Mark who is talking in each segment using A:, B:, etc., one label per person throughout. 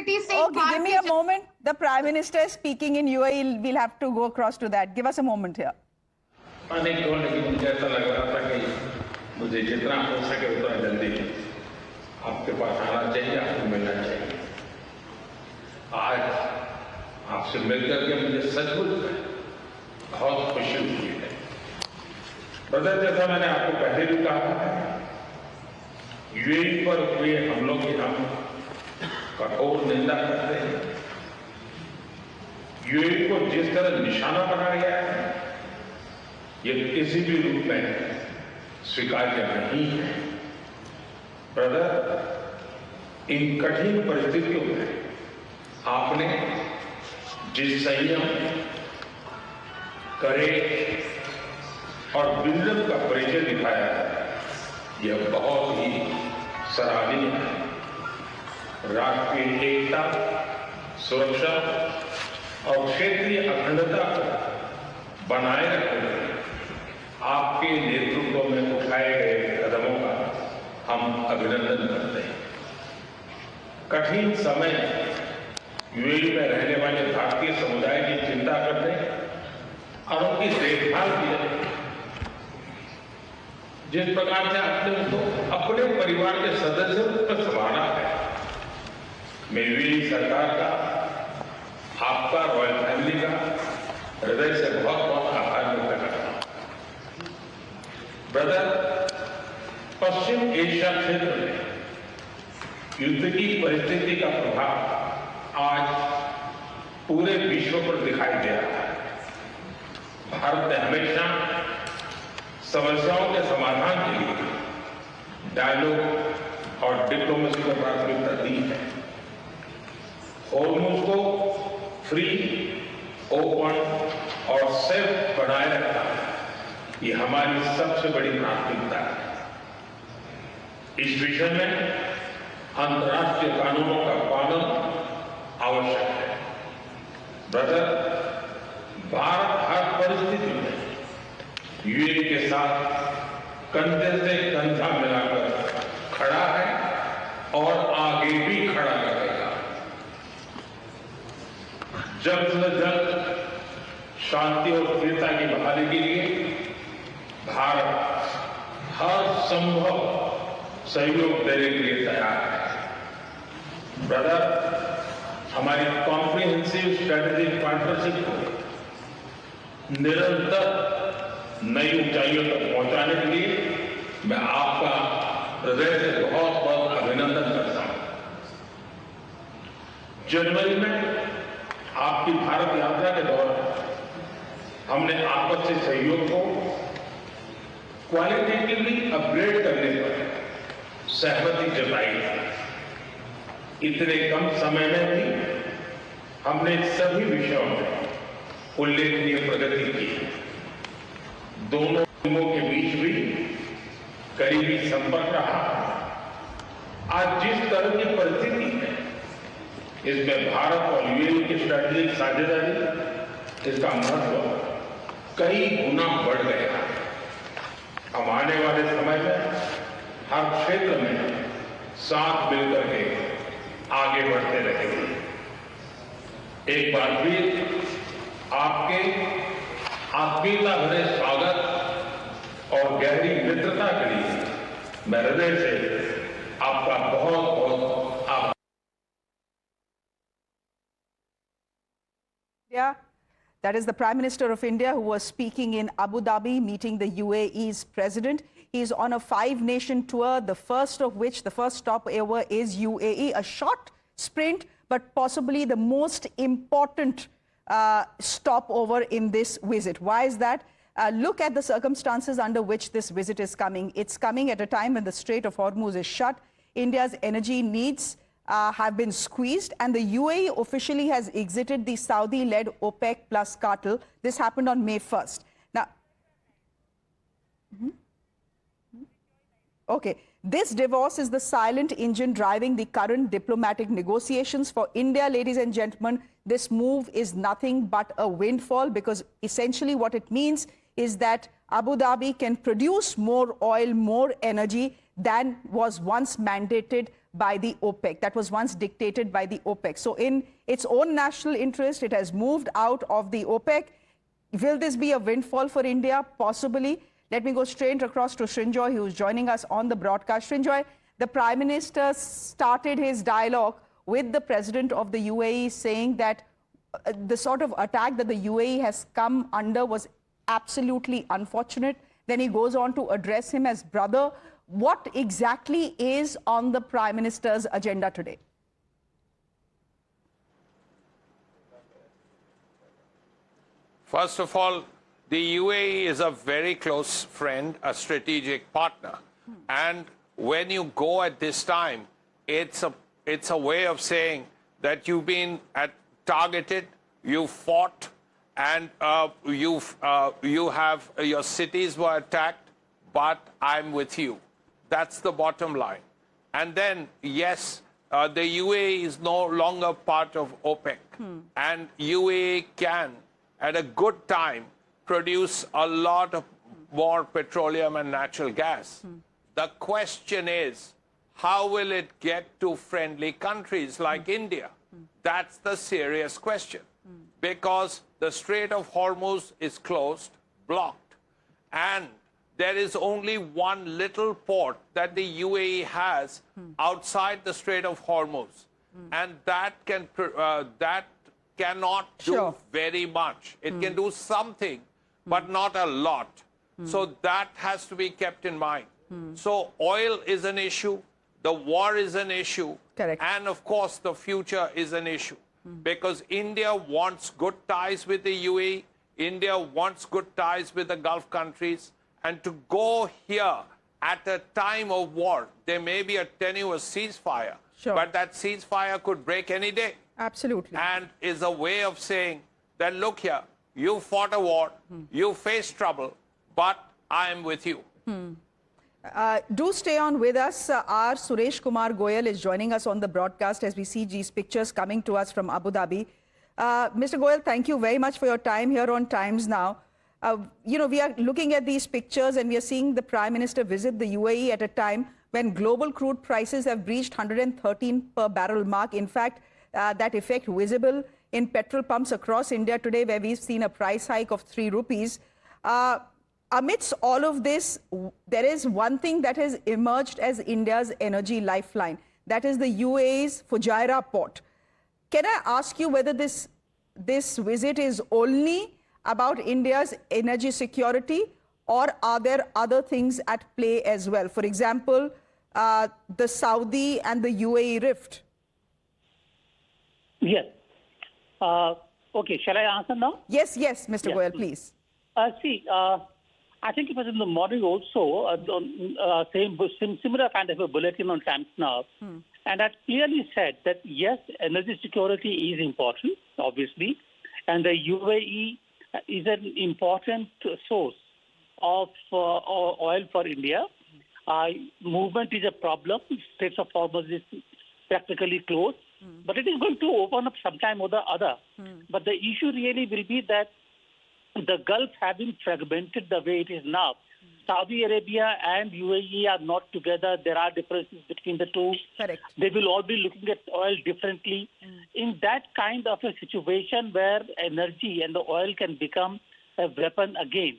A: city saying,
B: okay, give me a moment. The Prime Minister is speaking in UAE. We'll have to go across to that. Give us a moment here.
C: लेकिन मुझे ऐसा लग रहा था कि मुझे जितना हो सके उतना जल्दी आपके पास आना चाहिए, आपको मिलना चाहिए। आज आपसे मिलकर के मुझे सचमुच बहुत खुशी हुई है। ब्रदर, जैसा मैंने आपको पहले भी कहा है, यूएई पर हुए हमलों की हम कठोर निंदा करते हैं। यूएई को जिस तरह निशाना बनाया गया है, ये किसी भी रूप में स्वीकार्य नहीं है। ब्रदर, इन कठिन परिस्थितियों में आपने जिस संयम, करेज और विजन का परिचय दिखाया है, यह बहुत ही सराहनीय है। राष्ट्रीय एकता, सुरक्षा और क्षेत्रीय अखंडता को बनाए रखने में आपके नेतृत्व में उठाए गए कदमों का हम अभिनंदन करते हैं। कठिन समय यूएई में रहने वाले भारतीय समुदाय की चिंता करते और उनकी देखभाल की जाए। जिस प्रकार से आपने उनको अपने परिवार के सदस्यों पर संभाला है, मैं यूएई सरकार का, आपका, रॉयल फैमिली का हृदय से बहुत बहुत आभार व्यक्त करता हूं। ब्रदर, पश्चिम एशिया क्षेत्र में युद्ध की परिस्थिति का प्रभाव आज पूरे विश्व पर दिखाई दे रहा है। भारत ने हमेशा समस्याओं के समाधान के लिए डायलॉग और डिप्लोमेसी को प्राथमिकता दी है। हॉर्मुज़ को फ्री, ओपन और सेफ बनाए रखना, ये हमारी सबसे बड़ी प्राथमिकता है। इस विषय में अंतर्राष्ट्रीय कानूनों का पालन आवश्यक है। ब्रदर, भारत हर परिस्थिति में यूएई के साथ कंधे से कंधा मिलाकर खड़ा है और आगे भी खड़ा रहेगा। जल्द से जल्द शांति और स्थिरता की बहाली के लिए भारत हर संभव सहयोग देने के लिए तैयार है। ब्रदर, हमारी कॉम्प्रिहेंसिव स्ट्रेटेजिक पार्टनरशिप को निरंतर नई ऊंचाइयों तक पहुंचाने के लिए मैं आपका हृदय से बहुत बहुत अभिनंदन करता हूं। जनवरी में आपकी भारत यात्रा के दौरान हमने आपसी सहयोग को क्वालिटेटिवली अपग्रेड करने पर सहमति जताई। इतने कम समय में भी हमने सभी विषयों में उल्लेखनीय प्रगति की। दोनों टीमों के बीच भी करीबी संपर्क रहा। आज जिस तरह की परिस्थिति है, इसमें भारत और यूएई की स्ट्रेटेजिक साझेदारी, इसका महत्व कई गुना बढ़ गया। हम आने वाले समय में हर क्षेत्र में साथ मिलकर के आगे बढ़ते रहेंगे। एक बार फिर आपके आत्मीयता भरे स्वागत और गहरी मित्रता के लिए मैं हृदय से आपका बहुत बहुत आभार।
B: That is the Prime Minister of India who was speaking in Abu Dhabi, meeting the UAE's President. He is on a 5-nation tour, the first of which, the first stopover is UAE, a short sprint, but possibly the most important stopover in this visit. Why is that? Look at the circumstances under which this visit is coming. It's coming at a time when the Strait of Hormuz is shut. India's energy needs have been squeezed, and the UAE officially has exited the Saudi-led OPEC plus cartel. This happened on May 1st. Now, okay, this divorce is the silent engine driving the current diplomatic negotiations. For India, ladies and gentlemen, this move is nothing but a windfall, because essentially what it means is that Abu Dhabi can produce more oil, more energy than was once mandated by the OPEC, that was once dictated by the OPEC. So in its own national interest, it has moved out of the OPEC. Will this be a windfall for India? Possibly. Let me go straight across to Srinjoy, who is joining us on the broadcast. Srinjoy, the Prime Minister started his dialogue with the President of the UAE saying that the sort of attack that the UAE has come under was absolutely unfortunate. Then he goes on to address him as brother. What exactly is on the Prime Minister's agenda today?
A: First of all, the UAE is a very close friend, a strategic partner. And when you go at this time, it's a way of saying that you've been targeted, you fought, and your cities were attacked, but I'm with you. That's the bottom line. And then, yes, the UAE is no longer part of OPEC. And UAE can, at a good time, produce a lot of more petroleum and natural gas. The question is, how will it get to friendly countries like India? That's the serious question. Because the Strait of Hormuz is closed, blocked, and there is only one little port that the UAE has outside the Strait of Hormuz, and that cannot do very much. It can do something, but not a lot. So that has to be kept in mind. So oil is an issue, the war is an issue,
B: correct,
A: and of course the future is an issue. Because India wants good ties with the UAE, India wants good ties with the Gulf countries, and to go here at a time of war, there may be a tenuous ceasefire, but that ceasefire could break any day.
B: Absolutely.
A: And is a way of saying that, look here, you fought a war, you faced trouble, but I am with you.
B: Do stay on with us. Our Suresh Kumar Goyal is joining us on the broadcast as we see these pictures coming to us from Abu Dhabi. Mr. Goyal, thank you very much for your time here on Times Now. We are looking at these pictures and we are seeing the Prime Minister visit the UAE at a time when global crude prices have breached 113 per barrel mark. In fact, that effect visible in petrol pumps across India today, where we've seen a price hike of 3 rupees. Amidst all of this, there is one thing that has emerged as India's energy lifeline. That is the UAE's Fujairah port. Can I ask you whether this visit is only about India's energy security, or are there other things at play as well? For example, the Saudi and the UAE rift.
D: Yes. Okay, shall I answer now?
B: Yes, Mr. Goyal, please.
D: I think it was in the morning also, similar kind of a bulletin on Times Now. And that clearly said that, yes, energy security is important, obviously, and the UAE is an important source of oil for India. Movement is a problem. Straits of Hormuz is practically closed. But it is going to open up sometime or the other. But the issue really will be that the Gulf having fragmented the way it is now. Saudi Arabia and UAE are not together. There are differences between the two.
B: Correct.
D: They will all be looking at oil differently. In that kind of a situation where energy and the oil can become a weapon again,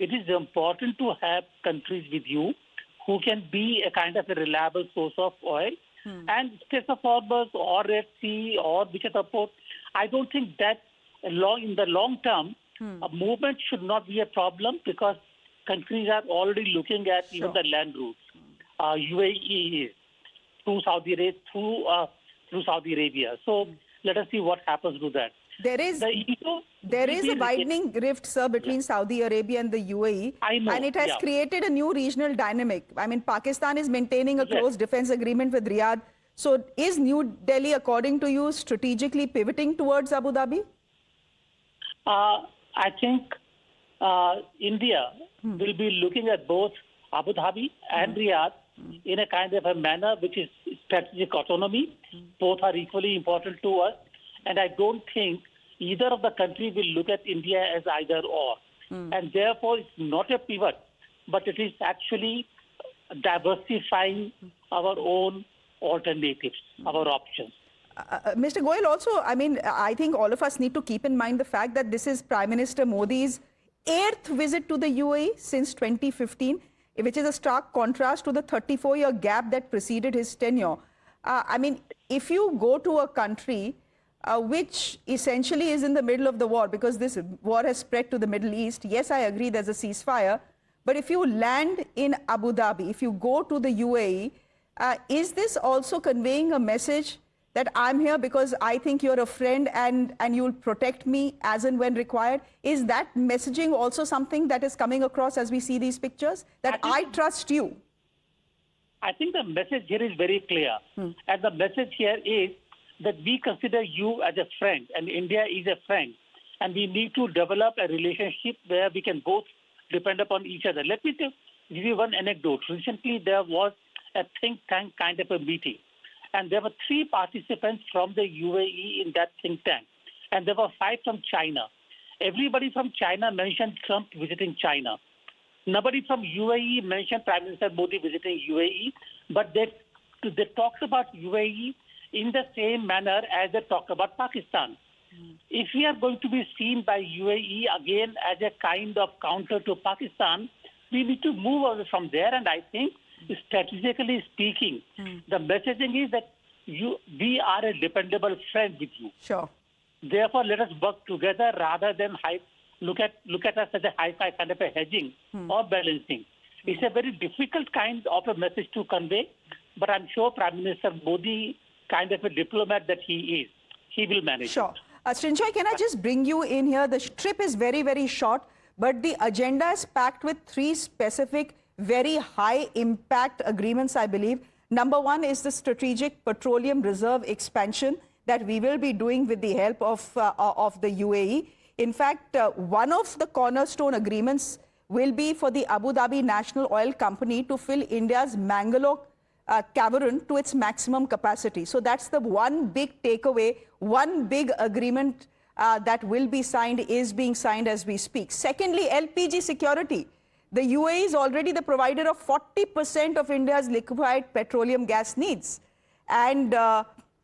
D: it is important to have countries with you who can be a kind of a reliable source of oil. And Straits of Hormuz or Red Sea or which other port, I don't think that in the long term, a movement should not be a problem, because countries are already looking at even the land routes. UAE is through Saudi Arabia. So let us see what happens to that.
B: There is a widening rift, sir, between Saudi Arabia and the UAE.
D: I know,
B: and it has created a new regional dynamic. I mean, Pakistan is maintaining a close defense agreement with Riyadh. So is New Delhi, according to you, strategically pivoting towards Abu Dhabi?
D: I think India will be looking at both Abu Dhabi and Riyadh in a kind of a manner which is strategic autonomy. Both are equally important to us. And I don't think either of the countries will look at India as either or. And therefore, it's not a pivot, but it is actually diversifying our own alternatives, our options.
B: Mr. Goyal, also, I mean, I think all of us need to keep in mind the fact that this is Prime Minister Modi's 8th visit to the UAE since 2015, which is a stark contrast to the 34-year gap that preceded his tenure. I mean, if you go to a country which essentially is in the middle of the war, because this war has spread to the Middle East, yes, I agree there's a ceasefire, but if you land in Abu Dhabi, if you go to the UAE, is this also conveying a message that I'm here because I think you're a friend and you'll protect me as and when required? Is that messaging also something that is coming across as we see these pictures? That I trust you?
D: I think the message here is very clear. And the message here is that we consider you as a friend and India is a friend. And we need to develop a relationship where we can both depend upon each other. Let me give you one anecdote. Recently, there was a think tank kind of a meeting. And there were 3 participants from the UAE in that think tank. And there were 5 from China. Everybody from China mentioned Trump visiting China. Nobody from UAE mentioned Prime Minister Modi visiting UAE. But they talked about UAE in the same manner as they talked about Pakistan. If we are going to be seen by UAE again as a kind of counter to Pakistan, we need to move away from there. And I think, strategically speaking, the messaging is that we are a dependable friend with you.
B: Sure.
D: Therefore, let us work together rather than look at us as a hi-fi kind of a hedging or balancing. It's a very difficult kind of a message to convey, but I'm sure Prime Minister Modi, kind of a diplomat that he is, he will manage.
B: Sure. Srinjoy, can I just bring you in here? The trip is very, very short, but the agenda is packed with 3 specific, very high impact agreements, I believe. Number 1 is the strategic petroleum reserve expansion that we will be doing with the help of the UAE. In fact, one of the cornerstone agreements will be for the Abu Dhabi National Oil Company to fill India's Mangalore cavern to its maximum capacity. So that's the one big takeaway, one big agreement that will be signed, is being signed as we speak. Secondly, LPG security. The UAE is already the provider of 40% of India's liquefied petroleum gas needs. And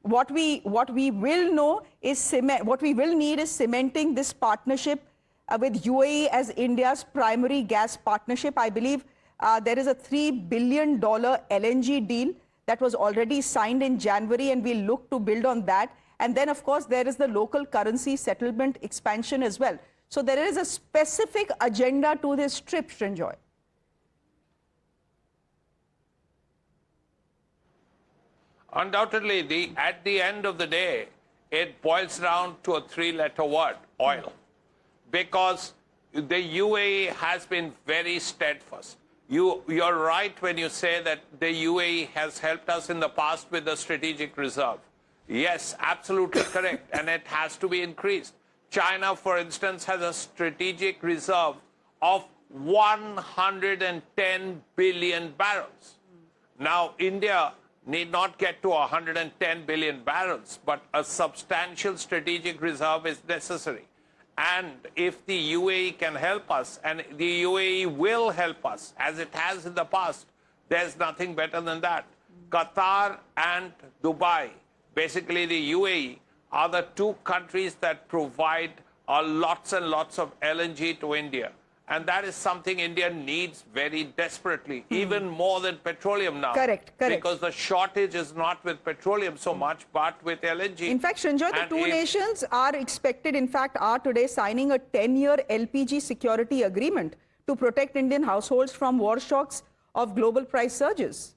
B: what we will know is what we will need is cementing this partnership with UAE as India's primary gas partnership. I believe there is a $3 billion LNG deal that was already signed in January, and we'll look to build on that. And then, of course, there is the local currency settlement expansion as well. So there is a specific agenda to this trip, Srinjoy.
A: Undoubtedly, at the end of the day, it boils down to a 3-letter word, oil. Because the UAE has been very steadfast. You're right when you say that the UAE has helped us in the past with the strategic reserve. Yes, absolutely correct, and it has to be increased. China, for instance, has a strategic reserve of 110 billion barrels. Now, India need not get to 110 billion barrels, but a substantial strategic reserve is necessary. And if the UAE can help us, and the UAE will help us, as it has in the past, there's nothing better than that. Qatar and Dubai, basically the UAE, are the 2 countries that provide lots and lots of LNG to India. And that is something India needs very desperately, even more than petroleum now.
B: Correct.
A: Because the shortage is not with petroleum so much, but with LNG.
B: In fact, Srinjoy, the 2 nations are expected, in fact, are today signing a 10-year LPG security agreement to protect Indian households from war shocks of global price surges.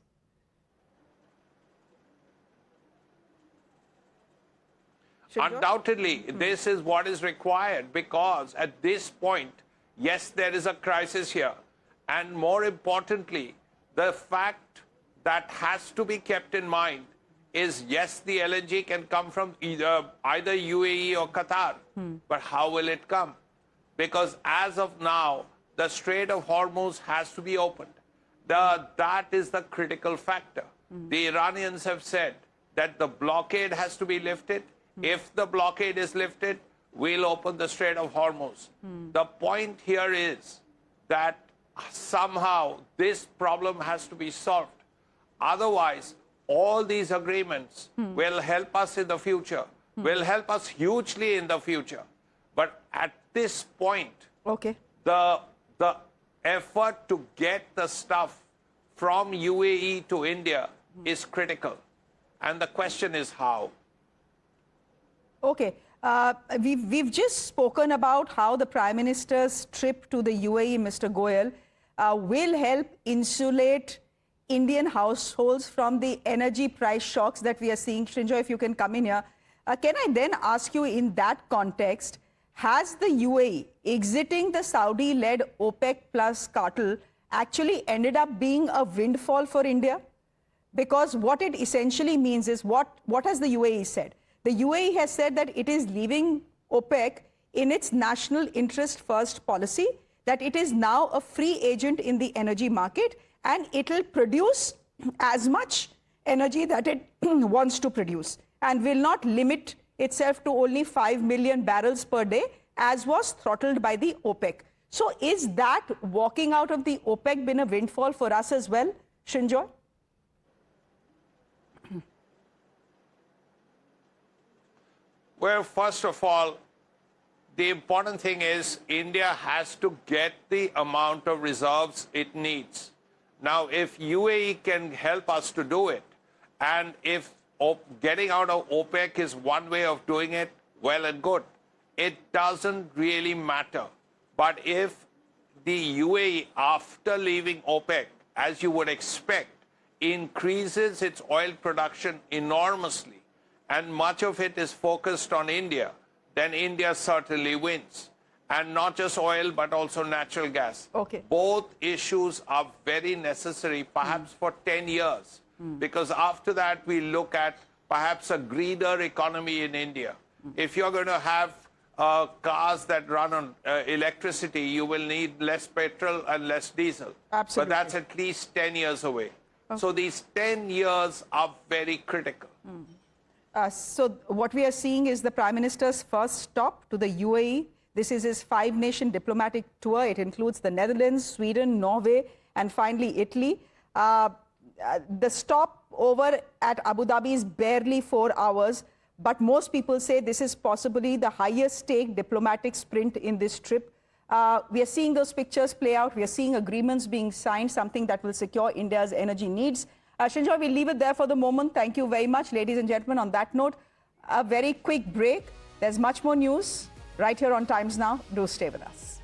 A: Undoubtedly, this is what is required, because at this point, yes, there is a crisis here. And more importantly, the fact that has to be kept in mind is, yes, the LNG can come from either UAE or Qatar. But how will it come? Because as of now, the Strait of Hormuz has to be opened. That is the critical factor. The Iranians have said that the blockade has to be lifted. If the blockade is lifted, we'll open the Strait of Hormuz. The point here is that somehow this problem has to be solved. Otherwise, all these agreements will help us in the future, will help us hugely in the future. But at this point,
B: Okay.
A: the effort to get the stuff from UAE to India is critical. And the question is how.
B: Okay. We've just spoken about how the Prime Minister's trip to the UAE, Mr. Goyal, will help insulate Indian households from the energy price shocks that we are seeing. Srinjoy, if you can come in here. Can I then ask you in that context, has the UAE exiting the Saudi-led OPEC plus cartel actually ended up being a windfall for India? Because what it essentially means is, what has the UAE said? The UAE has said that it is leaving OPEC in its national interest first policy, that it is now a free agent in the energy market, and it will produce as much energy that it wants to produce and will not limit itself to only 5 million barrels per day, as was throttled by the OPEC. So is that walking out of the OPEC been a windfall for us as well, Srinjoy?
A: Well, first of all, the important thing is India has to get the amount of reserves it needs. Now, if UAE can help us to do it, and if getting out of OPEC is one way of doing it, well and good. It doesn't really matter. But if the UAE, after leaving OPEC, as you would expect, increases its oil production enormously, and much of it is focused on India, then India certainly wins. And not just oil, but also natural gas.
B: Okay.
A: Both issues are very necessary, perhaps for 10 years. Because after that, we look at perhaps a greener economy in India. If you're going to have cars that run on electricity, you will need less petrol and less diesel.
B: Absolutely.
A: But that's at least 10 years away. Okay. So these 10 years are very critical.
B: So what we are seeing is the Prime Minister's first stop to the UAE. This is his 5-nation diplomatic tour. It includes the Netherlands, Sweden, Norway, and finally Italy. The stop over at Abu Dhabi is barely 4 hours, but most people say this is possibly the highest stake diplomatic sprint in this trip. We are seeing those pictures play out. We are seeing agreements being signed, something that will secure India's energy needs. Srinjoy, we'll leave it there for the moment. Thank you very much, ladies and gentlemen. On that note, a very quick break. There's much more news right here on Times Now. Do stay with us.